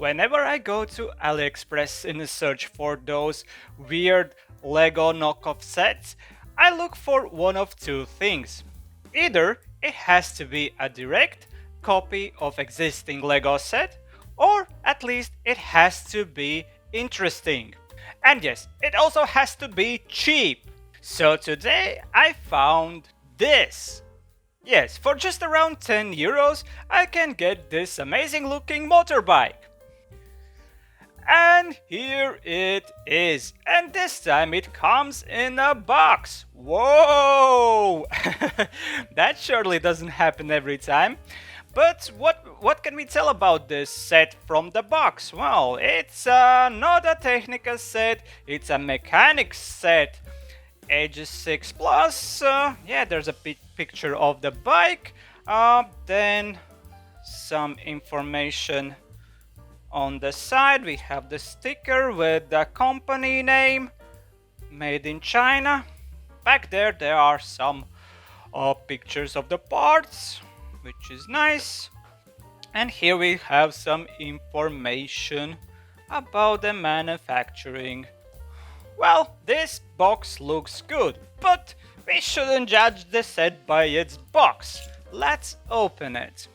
Whenever I go to AliExpress in a search for those weird Lego knockoff sets, I look for one of two things. Either it has to be a direct copy of existing Lego set, or at least it has to be interesting. And yes, it also has to be cheap. So today I found this. Yes, for just around 10 euros, I can get this amazing looking motorbike. And here it is. And this time it comes in a box. Whoa! That surely doesn't happen every time. But what can we tell about this set from the box? Well, it's not a technical set, it's a mechanics set. Ages 6 plus. Yeah, there's a picture of the bike. Then some information on the side. We have the sticker with the company name, made in China. Back there are some pictures of the parts, which is nice. And here we have some information about the manufacturing. Well, this box looks good, but we shouldn't judge the set by its box. Let's open it.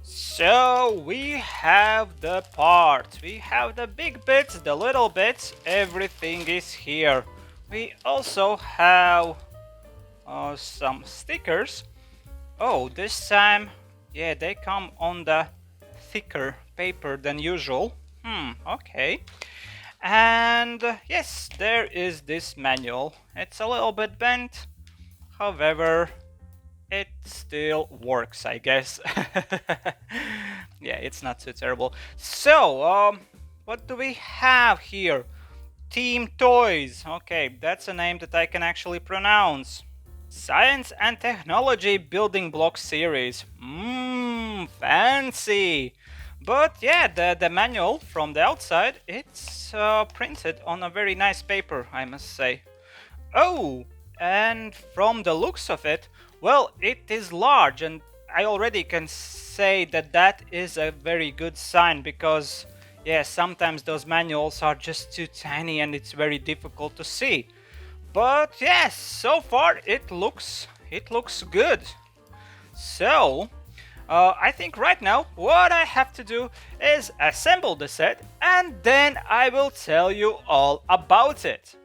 So we have the parts, we have the big bits, the little bits, everything is here. We also have some stickers. Oh, this time, yeah, they come on the thicker paper than usual. Okay. And yes, there is this manual. It's a little bit bent, however, it still works, I guess. Yeah, it's not too terrible. So, what do we have here? Team Toys. Okay, that's a name that I can actually pronounce. Science and Technology Building Block Series. Fancy. But yeah, the manual from the outside, it's printed on a very nice paper, I must say. Oh, and from the looks of it, well, it is large, and I already can say that that is a very good sign, because yeah, sometimes those manuals are just too tiny and it's very difficult to see. But yes, so far it looks good. So I think right now what I have to do is assemble the set, and then I will tell you all about it.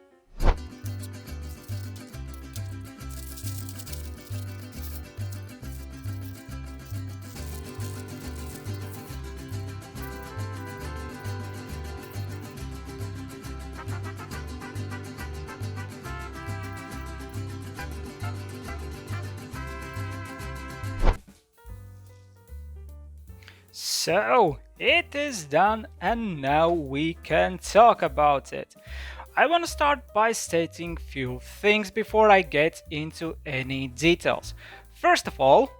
So it is done, and now we can talk about it. I want to start by stating few things before I get into any details. First of all,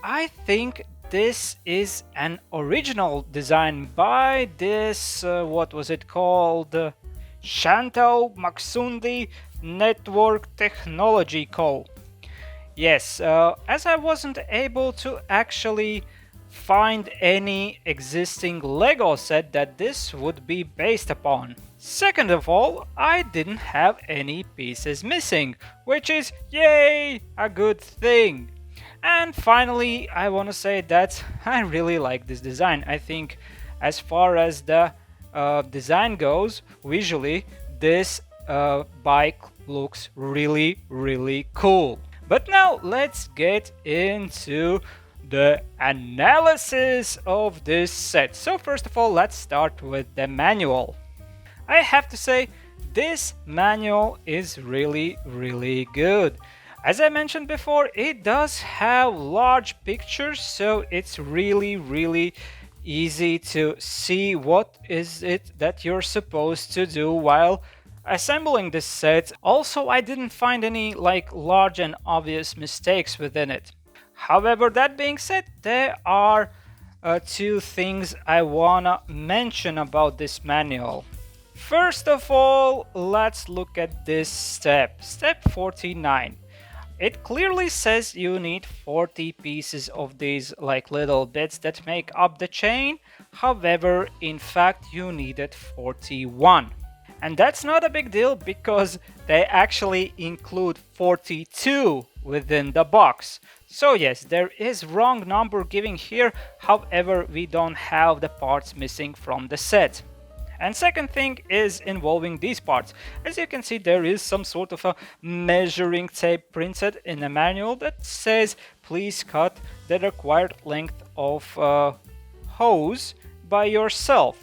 I think this is an original design by this, what was it called? Shantou Maksundi Network Technology Co. Yes, as I wasn't able to actually find any existing Lego set that this would be based upon. Second of all, I didn't have any pieces missing, which is, yay, a good thing. And finally, I want to say that I really like this design. I think as far as the design goes, visually, this bike looks really cool. But now let's get into the analysis of this set. So first of all, let's start with the manual. I have to say, this manual is really good. As I mentioned before, it does have large pictures, so it's really easy to see what is it that you're supposed to do while assembling this set. Also, I didn't find any large and obvious mistakes within it. However, that being said, there are two things I wanna mention about this manual. First of all, let's look at this step 49. It clearly says you need 40 pieces of these like little bits that make up the chain. However, in fact, you needed 41. And that's not a big deal because they actually include 42 within the box. So yes, there is wrong number given here, however we don't have the parts missing from the set. And second thing is involving these parts. As you can see, there is some sort of a measuring tape printed in the manual that says please cut the required length of hose by yourself.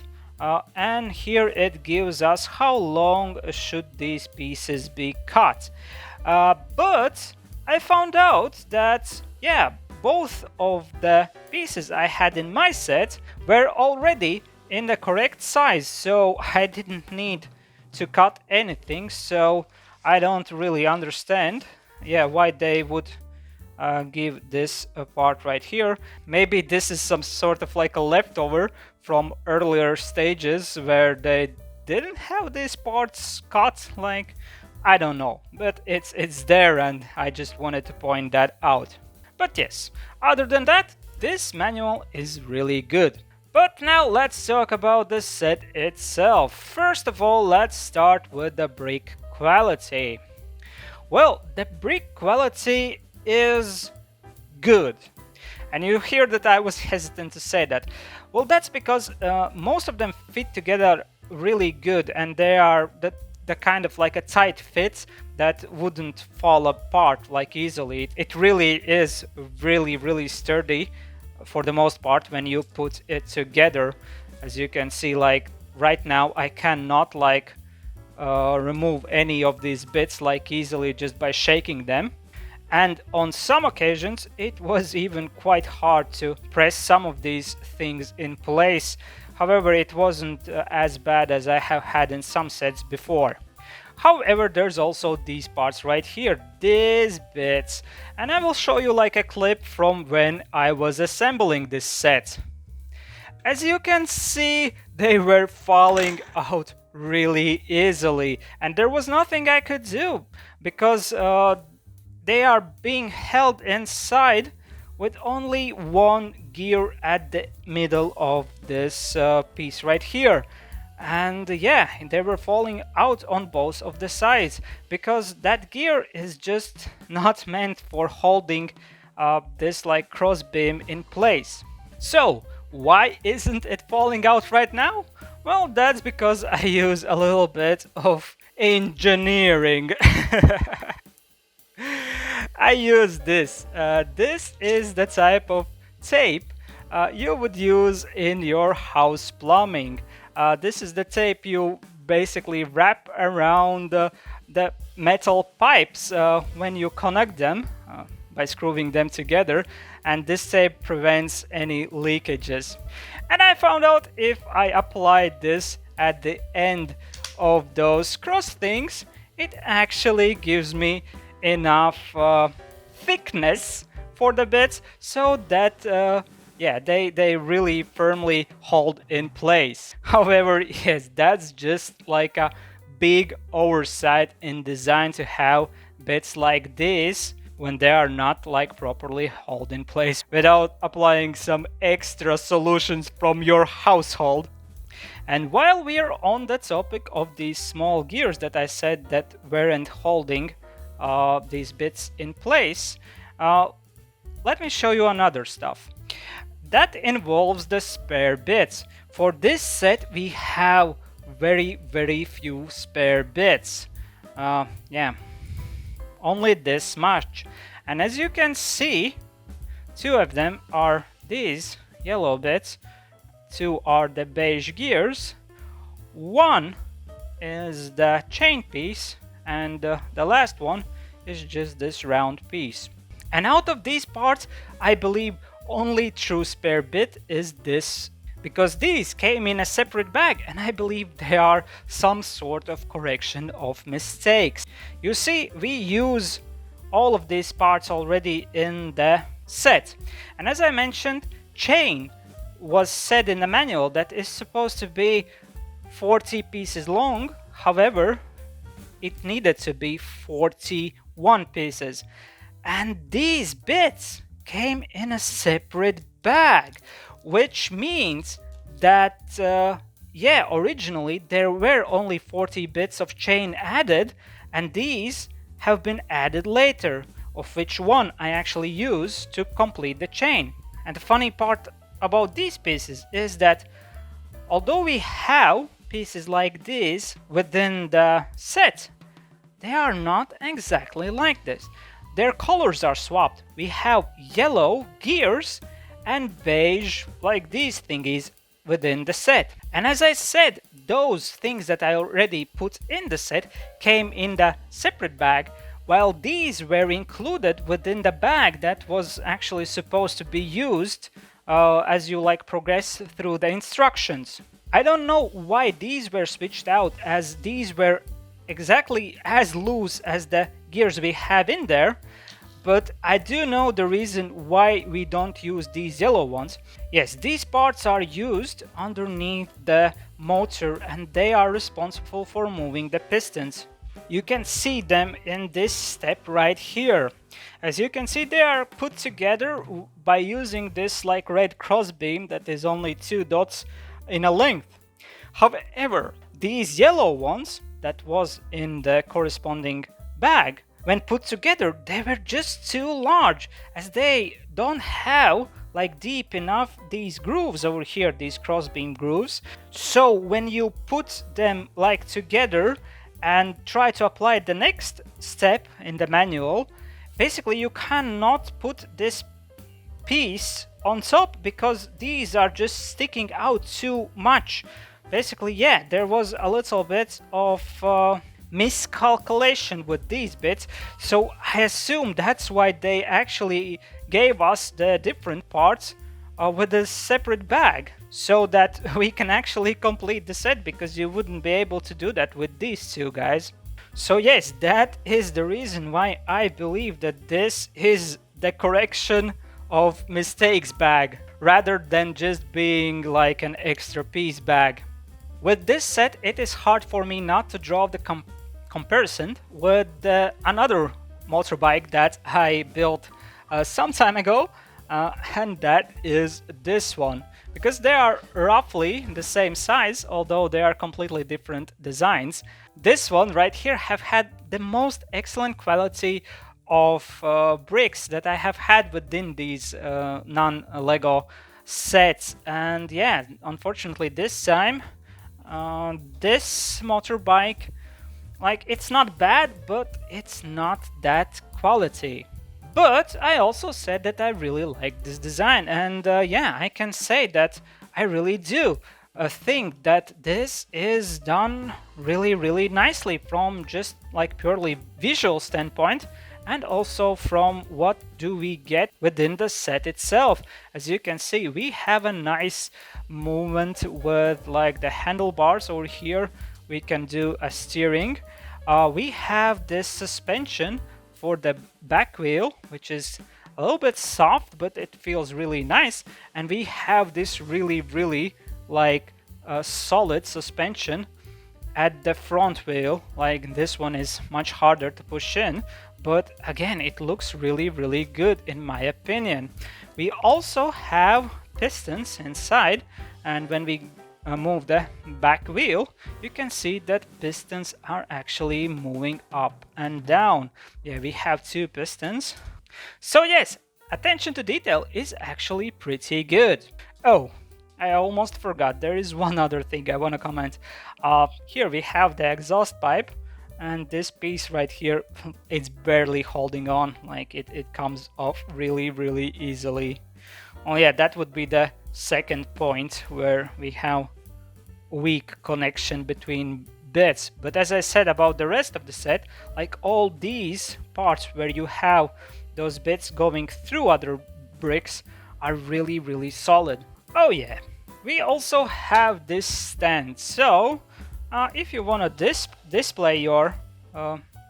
And here it gives us how long should these pieces be cut. But I found out that, yeah, both of the pieces I had in my set were already in the correct size, so I didn't need to cut anything. So I don't really understand, yeah, why they would give this part right here. Maybe this is some sort of like a leftover from earlier stages where they didn't have these parts cut, like, I don't know, but it's there and I just wanted to point that out. But yes, other than that, this manual is really good. But now let's talk about the set itself. First of all, let's start with the brick quality. Well, the brick quality is good. And you hear that I was hesitant to say that. Well, that's because most of them fit together really good, and they are the kind of like a tight fit that wouldn't fall apart like easily. It really is really sturdy for the most part when you put it together. As you can see, like right now I cannot like remove any of these bits like easily just by shaking them. And on some occasions it was even quite hard to press some of these things in place. However, it wasn't as bad as I have had in some sets before. However, there's also these parts right here, these bits, and I will show you like a clip from when I was assembling this set. As you can see, they were falling out really easily, and there was nothing I could do because they are being held inside with only one gear at the middle of this piece right here. And yeah, they were falling out on both of the sides because that gear is just not meant for holding this like cross beam in place. So why isn't it falling out right now? Well, that's because I use a little bit of engineering. I use this. This is the type of tape you would use in your house plumbing. This is the tape you basically wrap around the metal pipes when you connect them by screwing them together, and this tape prevents any leakages. And I found out if I applied this at the end of those cross things, it actually gives me enough thickness for the bits so that yeah, they really firmly hold in place. However, yes, that's just like a big oversight in design to have bits like this when they are not like properly held in place without applying some extra solutions from your household. And while we are on the topic of these small gears that I said that weren't holding these bits in place, let me show you another stuff. That involves the spare bits. For this set we have very few spare bits. Yeah, only this much. And as you can see, two of them are these yellow bits, two are the beige gears, one is the chain piece, and the last one is just this round piece. And out of these parts, I believe only true spare bit is this, because these came in a separate bag and I believe they are some sort of correction of mistakes. You see, we use all of these parts already in the set, and as I mentioned, chain was said in the manual that is supposed to be 40 pieces long. However, it needed to be 41 pieces. And these bits came in a separate bag, which means that yeah, originally there were only 40 bits of chain added, and these have been added later, of which one I actually use to complete the chain. And the funny part about these pieces is that although we have pieces like these within the set, they are not exactly like this. Their colors are swapped. We have yellow gears and beige like these thingies within the set. And as I said, those things that I already put in the set came in the separate bag, while these were included within the bag that was actually supposed to be used as you like progress through the instructions. I don't know why these were switched out, as these were exactly as loose as the gears we have in there, but I do know the reason why we don't use these yellow ones. Yes, these parts are used underneath the motor and they are responsible for moving the pistons. You can see them in this step right here. As you can see, they are put together by using this like red crossbeam that is only 2 dots in a length. However, these yellow ones that was in the corresponding bag, when put together, they were just too large, as they don't have like deep enough these grooves over here, these crossbeam grooves. So when you put them like together and try to apply the next step in the manual, basically you cannot put this piece on top because these are just sticking out too much. Basically, yeah, there was a little bit of miscalculation with these bits, so I assume that's why they actually gave us the different parts with a separate bag, so that we can actually complete the set, because you wouldn't be able to do that with these two guys. So yes, that is the reason why I believe that this is the correction of mistakes bag, rather than just being like an extra piece bag. With this set, it is hard for me not to draw the comparison with another motorbike that I built some time ago, and that is this one, because they are roughly the same size, although they are completely different designs. This one right here have had the most excellent quality of bricks that I have had within these non-Lego sets, and yeah, unfortunately this time this motorbike, like, it's not bad, but it's not that quality. But I also said that I really like this design, and yeah, I can say that I really do think that this is done really nicely from just like purely visual standpoint, and also from what do we get within the set itself. As you can see, we have a nice movement with like the handlebars over here. We can do a steering. We have this suspension for the back wheel, which is a little bit soft, but it feels really nice. And we have this really like solid suspension at the front wheel. Like, this one is much harder to push in, but again, it looks really good in my opinion. We also have pistons inside, and when we move the back wheel, you can see that pistons are actually moving up and down. Yeah, we have 2 pistons. So yes, attention to detail is actually pretty good. Oh, I almost forgot, there is one other thing I want to comment. Here we have the exhaust pipe, and this piece right here, it's barely holding on. Like, it comes off really easily. Oh yeah, that would be the second point where we have weak connection between bits. But as I said about the rest of the set, like all these parts where you have those bits going through other bricks are really solid. Oh yeah, we also have this stand. So if you want to display your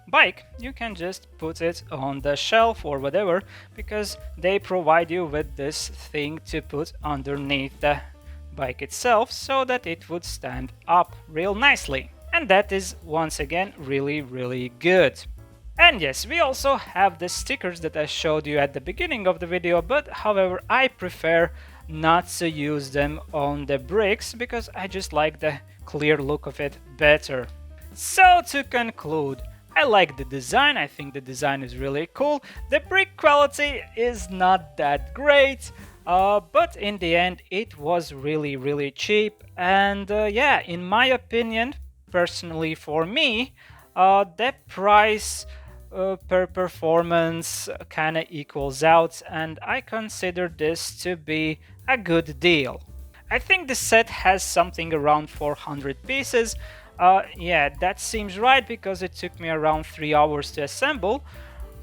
bike, you can just put it on the shelf or whatever, because they provide you with this thing to put underneath the bike itself, so that it would stand up real nicely. And that is once again really good. And yes, we also have the stickers that I showed you at the beginning of the video, but however, I prefer not to use them on the bricks because I just like the clear look of it better. So to conclude, I like the design, I think the design is really cool. The brick quality is not that great, but in the end it was really cheap. And yeah, in my opinion, personally for me, the price per performance kind of equals out, and I consider this to be a good deal. I think the set has something around 400 pieces. Yeah, that seems right because it took me around 3 hours to assemble,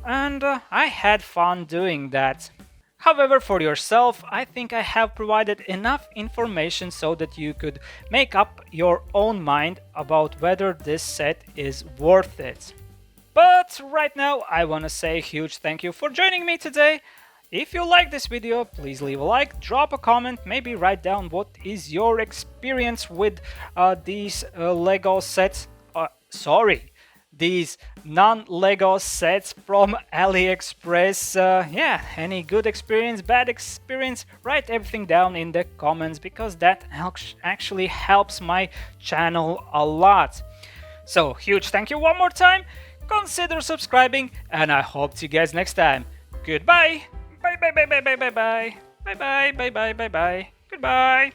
and I had fun doing that. However, for yourself, I think I have provided enough information so that you could make up your own mind about whether this set is worth it. But right now, I want to say a huge thank you for joining me today. If you like this video, please leave a like, drop a comment, maybe write down what is your experience with these Lego sets. These non-Lego sets from AliExpress. Yeah, any good experience, bad experience, write everything down in the comments because that actually helps my channel a lot. So, huge thank you one more time. Consider subscribing, and I hope to see you guys next time. Goodbye. Bye bye bye bye bye bye bye. Bye bye bye bye bye bye. Goodbye.